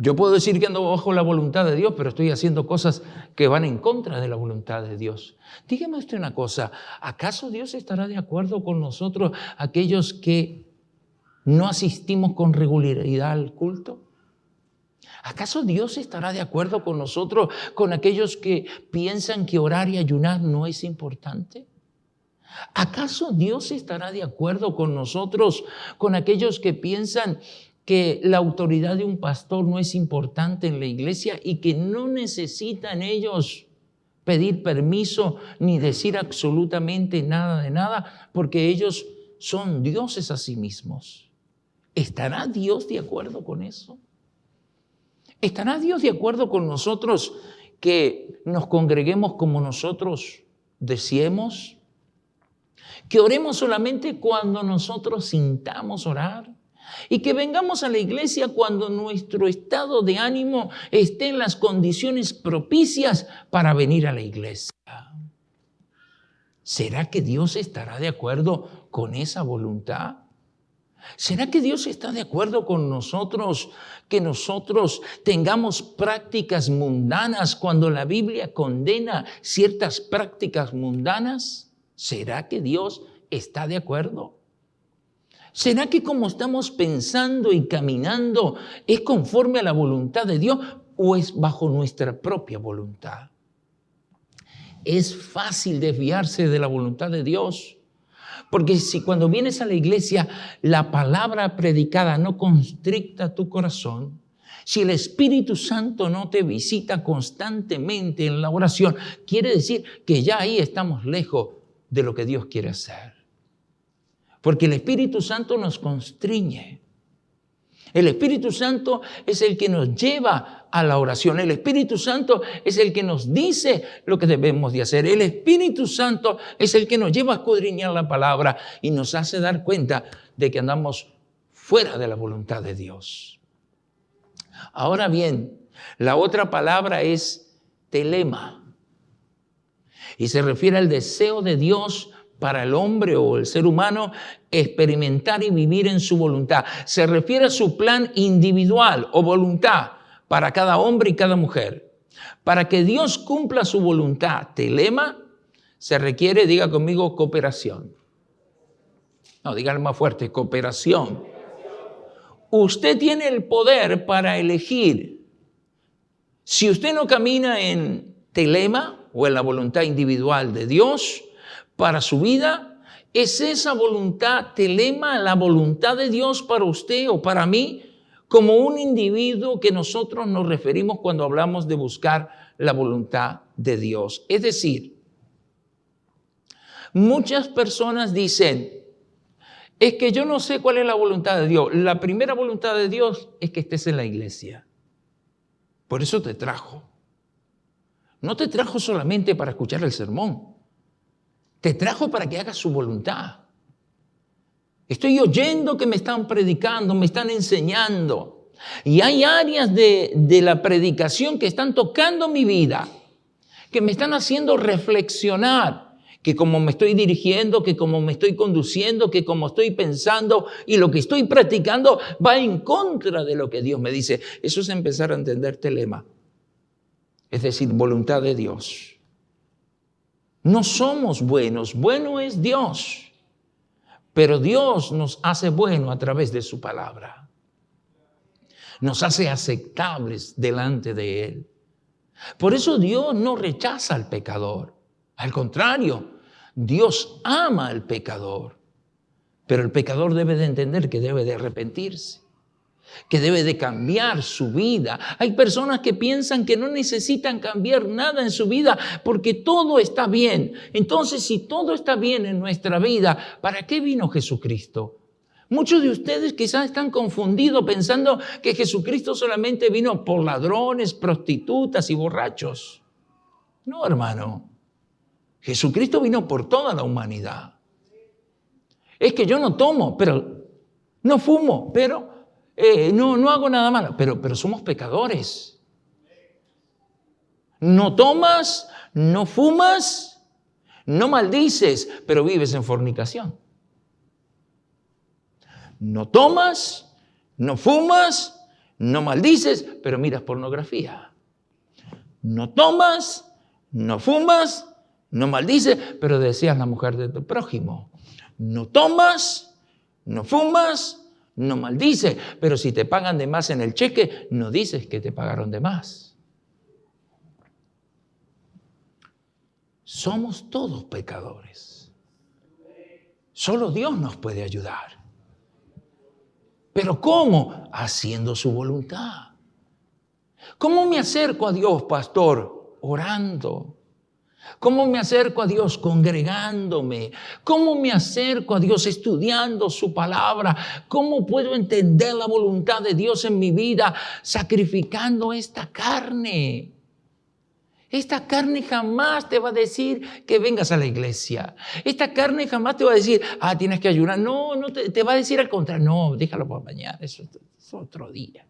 Yo puedo decir que ando bajo la voluntad de Dios, pero estoy haciendo cosas que van en contra de la voluntad de Dios. Dígame usted una cosa, ¿acaso Dios estará de acuerdo con nosotros, aquellos que no asistimos con regularidad al culto? ¿Acaso Dios estará de acuerdo con nosotros, con aquellos que piensan que orar y ayunar no es importante? ¿Acaso Dios estará de acuerdo con nosotros, con aquellos que piensan que la autoridad de un pastor no es importante en la iglesia y que no necesitan ellos pedir permiso ni decir absolutamente nada de nada, porque ellos son dioses a sí mismos? ¿Estará Dios de acuerdo con eso? ¿Estará Dios de acuerdo con nosotros que nos congreguemos como nosotros deseemos? ¿Que oremos solamente cuando nosotros sintamos orar? Y que vengamos a la iglesia cuando nuestro estado de ánimo esté en las condiciones propicias para venir a la iglesia. ¿Será que Dios estará de acuerdo con esa voluntad? ¿Será que Dios está de acuerdo con nosotros que nosotros tengamos prácticas mundanas cuando la Biblia condena ciertas prácticas mundanas? ¿Será que Dios está de acuerdo? ¿Será que como estamos pensando y caminando es conforme a la voluntad de Dios o es bajo nuestra propia voluntad? Es fácil desviarse de la voluntad de Dios. Porque si cuando vienes a la iglesia la palabra predicada no constricta tu corazón, si el Espíritu Santo no te visita constantemente en la oración, quiere decir que ya ahí estamos lejos de lo que Dios quiere hacer. Porque el Espíritu Santo nos constriñe. El Espíritu Santo es el que nos lleva a la oración. El Espíritu Santo es el que nos dice lo que debemos de hacer. El Espíritu Santo es el que nos lleva a escudriñar la palabra y nos hace dar cuenta de que andamos fuera de la voluntad de Dios. Ahora bien, la otra palabra es telema y se refiere al deseo de Dios para el hombre o el ser humano experimentar y vivir en su voluntad. Se refiere a su plan individual o voluntad para cada hombre y cada mujer. Para que Dios cumpla su voluntad, telema, se requiere, diga conmigo, cooperación. No, dígalo más fuerte, cooperación. Usted tiene el poder para elegir. Si usted no camina en telema o en la voluntad individual de Dios para su vida, ¿es esa voluntad telema la voluntad de Dios para usted o para mí? Como un individuo que nosotros nos referimos cuando hablamos de buscar la voluntad de Dios. Es decir, muchas personas dicen, es que yo no sé cuál es la voluntad de Dios. La primera voluntad de Dios es que estés en la iglesia. Por eso te trajo. No te trajo solamente para escuchar el sermón. Te trajo para que hagas su voluntad. Estoy oyendo que me están predicando, me están enseñando. Y hay áreas de la predicación que están tocando mi vida, que me están haciendo reflexionar, que como me estoy dirigiendo, que como me estoy conduciendo, que como estoy pensando y lo que estoy practicando va en contra de lo que Dios me dice. Eso es empezar a entender telema, es decir, voluntad de Dios. No somos buenos, bueno es Dios, pero Dios nos hace bueno a través de su palabra. Nos hace aceptables delante de Él. Por eso Dios no rechaza al pecador. Al contrario, Dios ama al pecador. Pero el pecador debe de entender que debe de arrepentirse, que debe de cambiar su vida. Hay personas que piensan que no necesitan cambiar nada en su vida porque todo está bien. Entonces, si todo está bien en nuestra vida, ¿para qué vino Jesucristo? Muchos de ustedes quizás están confundidos pensando que Jesucristo solamente vino por ladrones, prostitutas y borrachos. No, hermano. Jesucristo vino por toda la humanidad. Es que yo no tomo, pero no fumo, pero no hago nada malo, pero somos pecadores. No tomas, no fumas, no maldices, pero vives en fornicación. No tomas, no fumas, No maldices, pero miras pornografía. No tomas, no fumas, no maldices, pero deseas la mujer de tu prójimo. No tomas, no fumas, no maldices, pero si te pagan de más en el cheque, no dices que te pagaron de más. Somos todos pecadores. Solo Dios nos puede ayudar. ¿Pero cómo? Haciendo su voluntad. ¿Cómo me acerco a Dios, pastor? Orando. ¿Cómo me acerco a Dios? Congregándome. ¿Cómo me acerco a Dios? Estudiando su palabra. ¿Cómo puedo entender la voluntad de Dios en mi vida? Sacrificando esta carne. Esta carne jamás te va a decir que vengas a la iglesia. Esta carne jamás te va a decir, tienes que ayunar. No, te va a decir al contrario. No, déjalo para mañana, eso es otro día.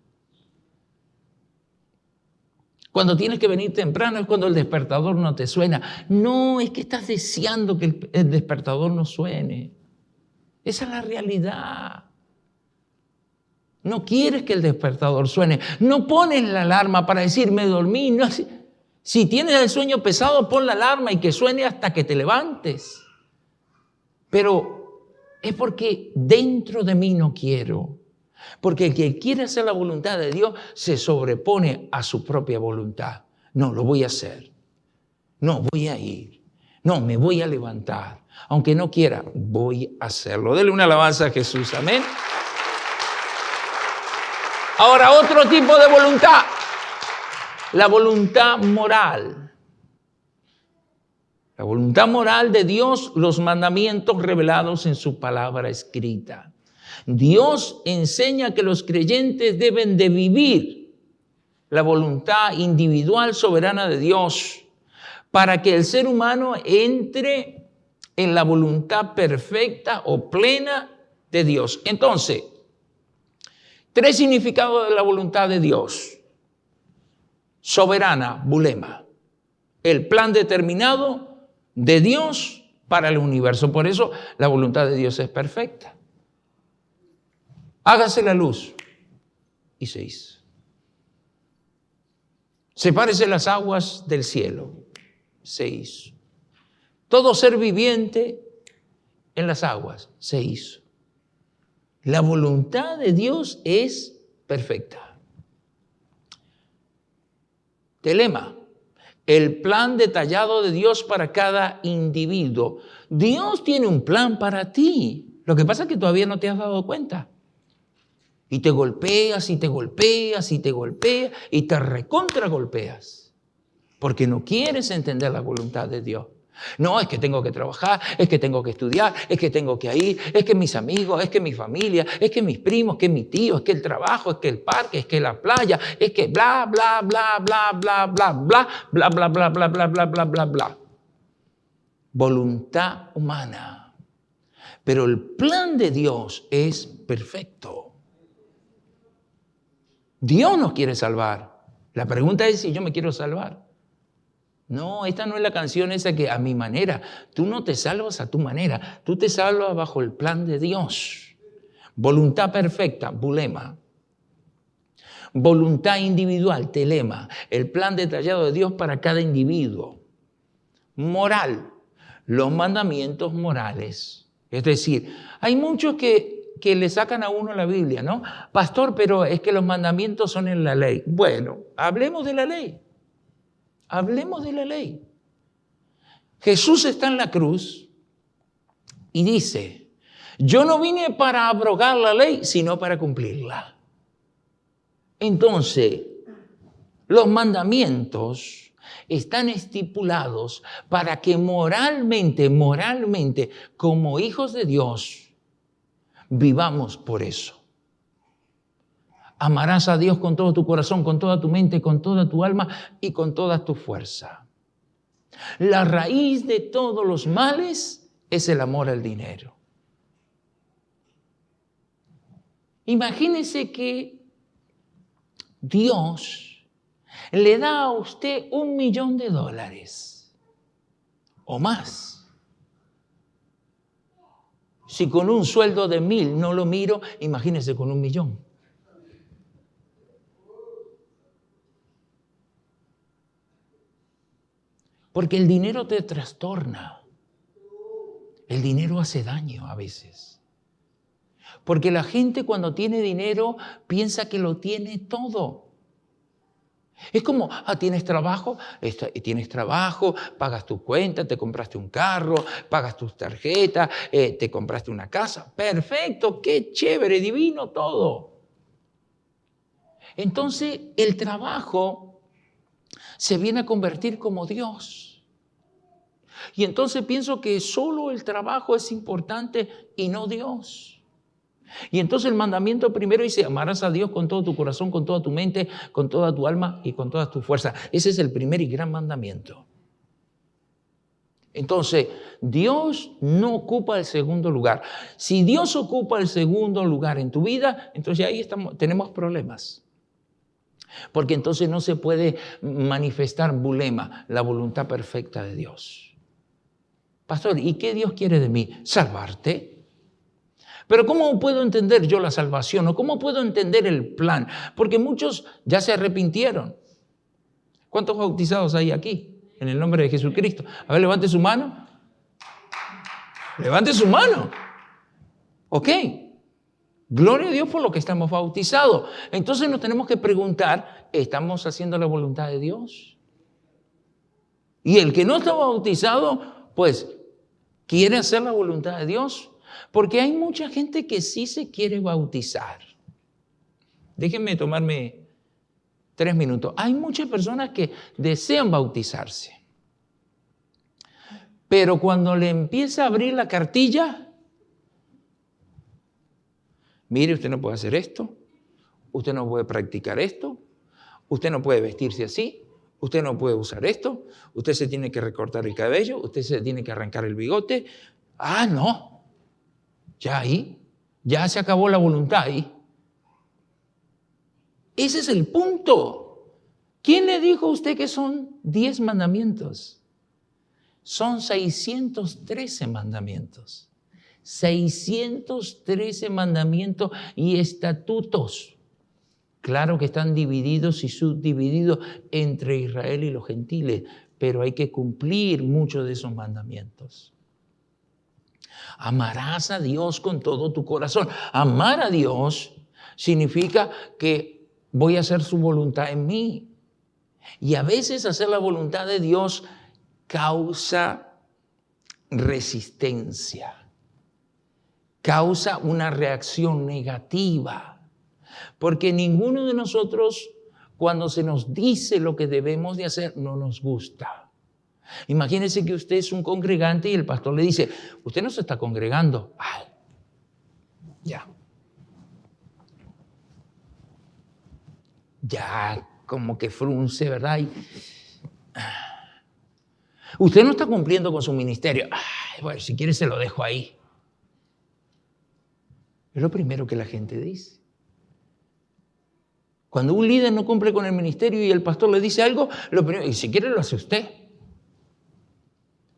Cuando tienes que venir temprano es cuando el despertador no te suena. No, es que estás deseando que el despertador no suene. Esa es la realidad. No quieres que el despertador suene. No pones la alarma para decir, me dormí. No, si tienes el sueño pesado, pon la alarma y que suene hasta que te levantes. Pero es porque dentro de mí no quiero. Porque el que quiere hacer la voluntad de Dios se sobrepone a su propia voluntad. No, lo voy a hacer. No, voy a ir. No, me voy a levantar. Aunque no quiera, voy a hacerlo. Dele una alabanza a Jesús. Amén. Ahora, otro tipo de voluntad. La voluntad moral. La voluntad moral de Dios, los mandamientos revelados en su palabra escrita. Dios enseña que los creyentes deben de vivir la voluntad individual soberana de Dios para que el ser humano entre en la voluntad perfecta o plena de Dios. Entonces, 3 significados de la voluntad de Dios. Soberana, bulema. El plan determinado de Dios para el universo. Por eso la voluntad de Dios es perfecta. Hágase la luz. Y se hizo. Sepárese las aguas del cielo. Se hizo. Todo ser viviente en las aguas. Se hizo. La voluntad de Dios es perfecta. Telema, el plan detallado de Dios para cada individuo. Dios tiene un plan para ti. Lo que pasa es que todavía no te has dado cuenta. Y te golpeas, y te golpeas, y te golpeas, y te recontragolpeas. Porque no quieres entender la voluntad de Dios. No, es que tengo que trabajar, es que tengo que estudiar, es que tengo que ir, es que mis amigos, es que mi familia, es que mis primos, es que mi tío, es que el trabajo, es que el parque, es que la playa, es que bla, bla, bla, bla, bla, bla, bla, bla, bla, bla, bla, bla, bla, bla, bla, bla. Voluntad humana. Pero el plan de Dios es perfecto. Dios nos quiere salvar. La pregunta es si yo me quiero salvar. No, esta no es la canción esa que a mi manera. Tú no te salvas a tu manera. Tú te salvas bajo el plan de Dios. Voluntad perfecta, bulema. Voluntad individual, telema. El plan detallado de Dios para cada individuo. Moral, los mandamientos morales. Es decir, hay muchos que le sacan a uno la Biblia, ¿no? Pastor, pero es que los mandamientos son en la ley. Bueno, hablemos de la ley. Hablemos de la ley. Jesús está en la cruz y dice, yo no vine para abrogar la ley, sino para cumplirla. Entonces, los mandamientos están estipulados para que moralmente, como hijos de Dios, vivamos por eso. Amarás a Dios con todo tu corazón, con toda tu mente, con toda tu alma y con toda tu fuerza. La raíz de todos los males es el amor al dinero. Imagínese que Dios le da a usted $1.000.000 o más. Si con un sueldo de 1,000 no lo miro, imagínese con 1,000,000. Porque el dinero te trastorna. El dinero hace daño a veces. Porque la gente cuando tiene dinero piensa que lo tiene todo. Es como, tienes trabajo, pagas tu cuenta, te compraste un carro, pagas tus tarjetas, te compraste una casa. Perfecto, qué chévere, divino todo. Entonces el trabajo se viene a convertir como Dios. Y entonces pienso que solo el trabajo es importante y no Dios. Y entonces el mandamiento primero dice, amarás a Dios con todo tu corazón, con toda tu mente, con toda tu alma y con todas tus fuerzas. Ese es el primer y gran mandamiento. Entonces, Dios no ocupa el segundo lugar. Si Dios ocupa el segundo lugar en tu vida, entonces ahí tenemos problemas. Porque entonces no se puede manifestar bulema, la voluntad perfecta de Dios. Pastor, ¿y qué Dios quiere de mí? Salvarte. Pero ¿cómo puedo entender yo la salvación? ¿O cómo puedo entender el plan? Porque muchos ya se arrepintieron. ¿Cuántos bautizados hay aquí? En el nombre de Jesucristo. A ver, levante su mano. Levante su mano. Ok. Gloria a Dios por lo que estamos bautizados. Entonces nos tenemos que preguntar, ¿estamos haciendo la voluntad de Dios? Y el que no está bautizado, pues, ¿quiere hacer la voluntad de Dios? Porque hay mucha gente que sí se quiere bautizar. Déjenme tomarme 3 minutos. Hay muchas personas que desean bautizarse. Pero cuando le empieza a abrir la cartilla, mire, usted no puede hacer esto, usted no puede practicar esto, usted no puede vestirse así, usted no puede usar esto, usted se tiene que recortar el cabello, usted se tiene que arrancar el bigote. No. Ya ahí, ya se acabó la voluntad ahí. Ese es el punto. ¿Quién le dijo a usted que son 10 mandamientos? Son 613 mandamientos. 613 mandamientos y estatutos. Claro que están divididos y subdivididos entre Israel y los gentiles, pero hay que cumplir muchos de esos mandamientos. Amarás a Dios con todo tu corazón. Amar a Dios significa que voy a hacer su voluntad en mí. Y a veces hacer la voluntad de Dios causa resistencia, causa una reacción negativa. Porque ninguno de nosotros, cuando se nos dice lo que debemos de hacer, no nos gusta. Imagínese que usted es un congregante y el pastor le dice, usted no se está congregando. Ya como que frunce, ¿verdad? Usted no está cumpliendo con su ministerio. Bueno, si quiere se lo dejo ahí. Es lo primero que la gente dice. Cuando un líder no cumple con el ministerio y el pastor le dice algo, lo primero, y si quiere lo hace usted.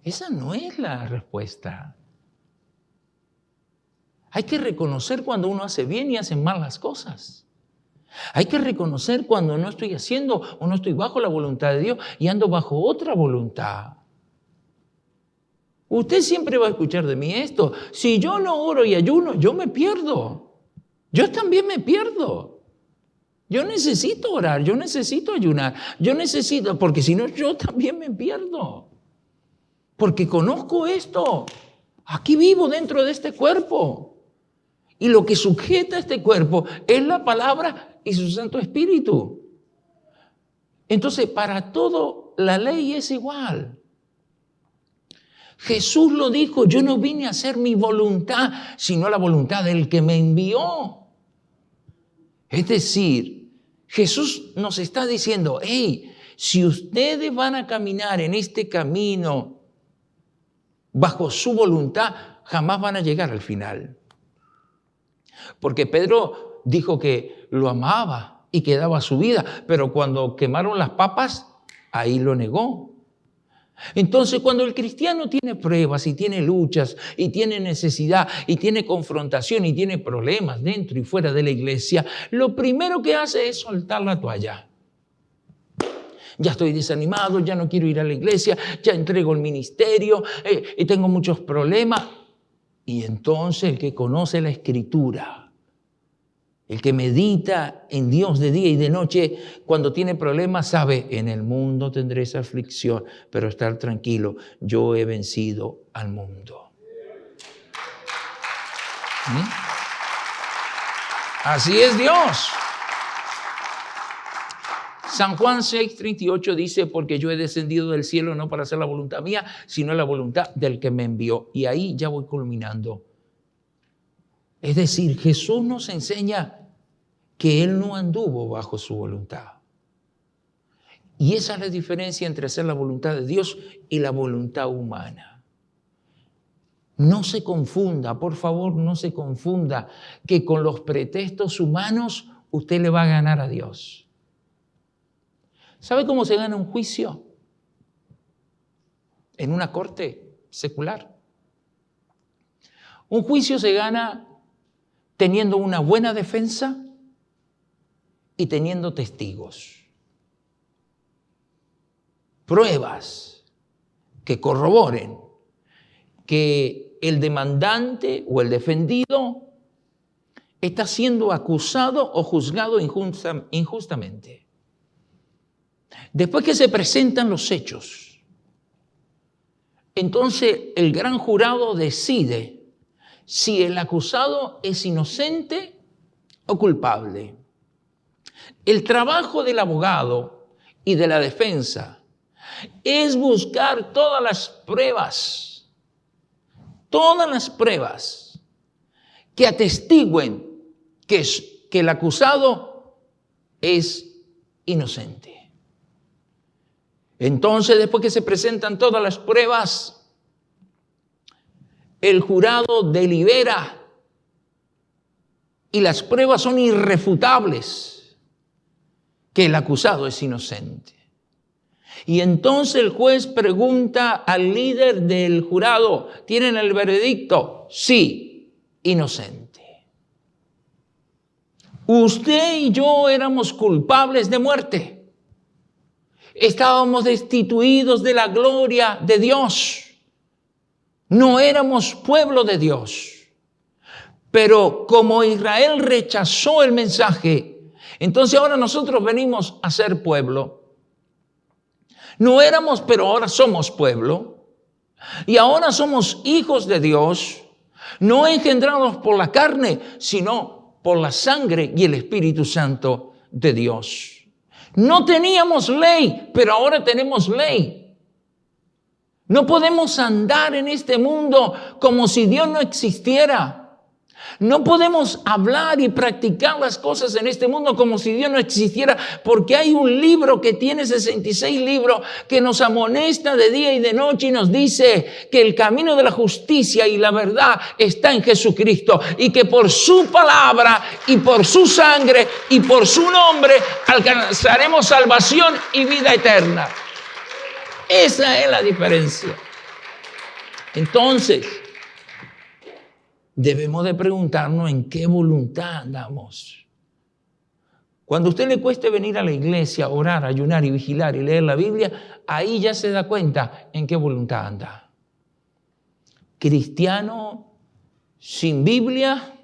Esa no es la respuesta. Hay que reconocer cuando uno hace bien y hace mal las cosas. Hay que reconocer cuando no estoy haciendo o no estoy bajo la voluntad de Dios y ando bajo otra voluntad. Usted siempre va a escuchar de mí esto. Si yo no oro y ayuno, yo me pierdo. Yo también me pierdo. Yo necesito orar, yo necesito ayunar, porque si no, yo también me pierdo. Porque conozco esto. Aquí vivo dentro de este cuerpo. Y lo que sujeta a este cuerpo es la palabra y su Santo Espíritu. Entonces, para todo la ley es igual. Jesús lo dijo, yo no vine a hacer mi voluntad, sino la voluntad del que me envió. Es decir, Jesús nos está diciendo, si ustedes van a caminar en este camino bajo su voluntad, jamás van a llegar al final. Porque Pedro dijo que lo amaba y que daba su vida, pero cuando quemaron las papas, ahí lo negó. Entonces, cuando el cristiano tiene pruebas y tiene luchas y tiene necesidad y tiene confrontación y tiene problemas dentro y fuera de la iglesia, lo primero que hace es soltar la toalla. Ya estoy desanimado, ya no quiero ir a la iglesia, ya entrego el ministerio, y tengo muchos problemas. Y entonces el que conoce la Escritura, el que medita en Dios de día y de noche, cuando tiene problemas, sabe, en el mundo tendré esa aflicción, pero estar tranquilo, yo he vencido al mundo. Así es Dios. San Juan 6:38 dice, porque yo he descendido del cielo no para hacer la voluntad mía, sino la voluntad del que me envió. Y ahí ya voy culminando. Es decir, Jesús nos enseña que Él no anduvo bajo su voluntad. Y esa es la diferencia entre hacer la voluntad de Dios y la voluntad humana. No se confunda, por favor, no se confunda que con los pretextos humanos usted le va a ganar a Dios. ¿Sabe cómo se gana un juicio? En una corte secular. Un juicio se gana teniendo una buena defensa y teniendo testigos. Pruebas que corroboren que el demandante o el defendido está siendo acusado o juzgado injustamente. Después que se presentan los hechos, entonces el gran jurado decide si el acusado es inocente o culpable. El trabajo del abogado y de la defensa es buscar todas las pruebas que atestiguen que el acusado es inocente. Entonces, después que se presentan todas las pruebas, el jurado delibera y las pruebas son irrefutables que el acusado es inocente. Y entonces el juez pregunta al líder del jurado, ¿tienen el veredicto? Sí, inocente. Usted y yo éramos culpables de muerte. Estábamos destituidos de la gloria de Dios. No éramos pueblo de Dios. Pero como Israel rechazó el mensaje, entonces ahora nosotros venimos a ser pueblo. No éramos, pero ahora somos pueblo. Y ahora somos hijos de Dios, no engendrados por la carne, sino por la sangre y el Espíritu Santo de Dios. No teníamos ley, pero ahora tenemos ley. No podemos andar en este mundo como si Dios no existiera. No podemos hablar y practicar las cosas en este mundo como si Dios no existiera, porque hay un libro que tiene 66 libros que nos amonesta de día y de noche y nos dice que el camino de la justicia y la verdad está en Jesucristo y que por su palabra y por su sangre y por su nombre alcanzaremos salvación y vida eterna. Esa es la diferencia. Entonces, debemos de preguntarnos en qué voluntad andamos. Cuando a usted le cueste venir a la iglesia, orar, ayunar y vigilar y leer la Biblia, ahí ya se da cuenta en qué voluntad anda. Cristiano sin Biblia,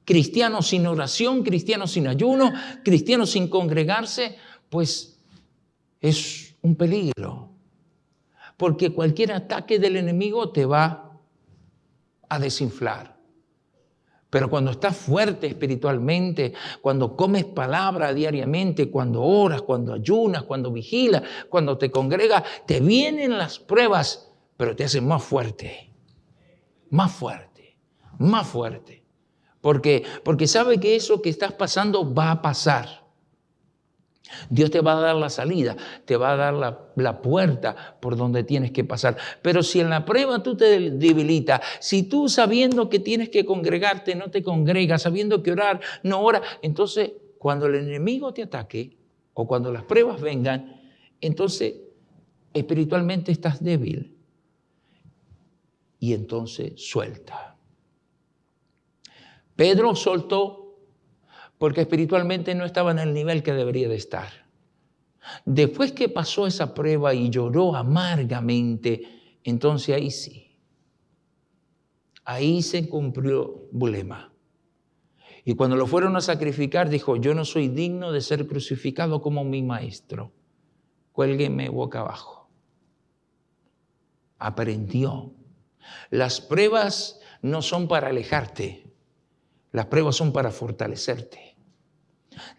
cristiano sin oración, cristiano sin ayuno, cristiano sin congregarse, pues es un peligro. Porque cualquier ataque del enemigo te va a desinflar. Pero cuando estás fuerte espiritualmente, cuando comes palabra diariamente, cuando oras, cuando ayunas, cuando vigilas, cuando te congregas, te vienen las pruebas, pero te hacen más fuerte. Más fuerte. Más fuerte. Porque sabe que eso que estás pasando va a pasar. Dios te va a dar la salida, te va a dar la puerta por donde tienes que pasar. Pero si en la prueba tú te debilitas, si tú sabiendo que tienes que congregarte no te congregas, sabiendo que orar no oras, entonces cuando el enemigo te ataque o cuando las pruebas vengan, entonces espiritualmente estás débil. Y entonces suelta. Pedro soltó porque espiritualmente no estaba en el nivel que debería de estar. Después que pasó esa prueba y lloró amargamente, entonces ahí sí. Ahí se cumplió Bulema. Y cuando lo fueron a sacrificar, dijo, yo no soy digno de ser crucificado como mi maestro. Cuélgueme boca abajo. Aprendió. Las pruebas no son para alejarte. Las pruebas son para fortalecerte.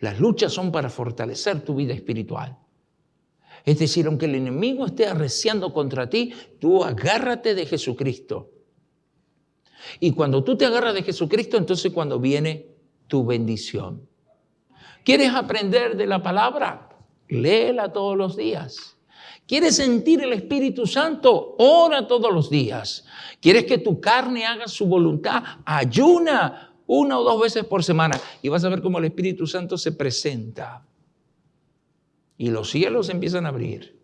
Las luchas son para fortalecer tu vida espiritual. Es decir, aunque el enemigo esté arreciando contra ti, tú agárrate de Jesucristo. Y cuando tú te agarras de Jesucristo, entonces cuando viene tu bendición. ¿Quieres aprender de la palabra? Léela todos los días. ¿Quieres sentir el Espíritu Santo? Ora todos los días. ¿Quieres que tu carne haga su voluntad? Ayuna 1 o 2 veces por semana y vas a ver cómo el Espíritu Santo se presenta. Y los cielos empiezan a abrir.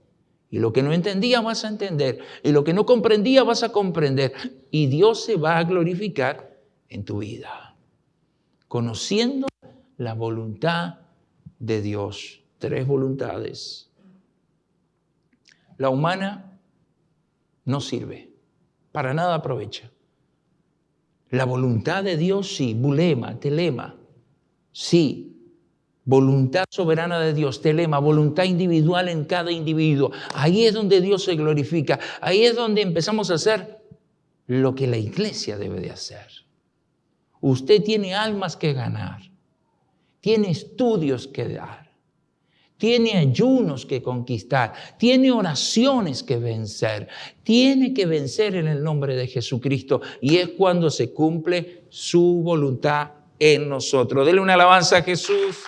Y lo que no entendía vas a entender. Y lo que no comprendía vas a comprender. Y Dios se va a glorificar en tu vida. Conociendo la voluntad de Dios. 3 voluntades. La humana no sirve. Para nada aprovecha. La voluntad de Dios sí. Bulema, telema. Sí. Voluntad soberana de Dios, telema, voluntad individual en cada individuo. Ahí es donde Dios se glorifica. Ahí es donde empezamos a hacer lo que la iglesia debe de hacer. Usted tiene almas que ganar. Tiene estudios que dar. Tiene ayunos que conquistar. Tiene oraciones que vencer. Tiene que vencer en el nombre de Jesucristo. Y es cuando se cumple su voluntad en nosotros. Dele una alabanza a Jesús.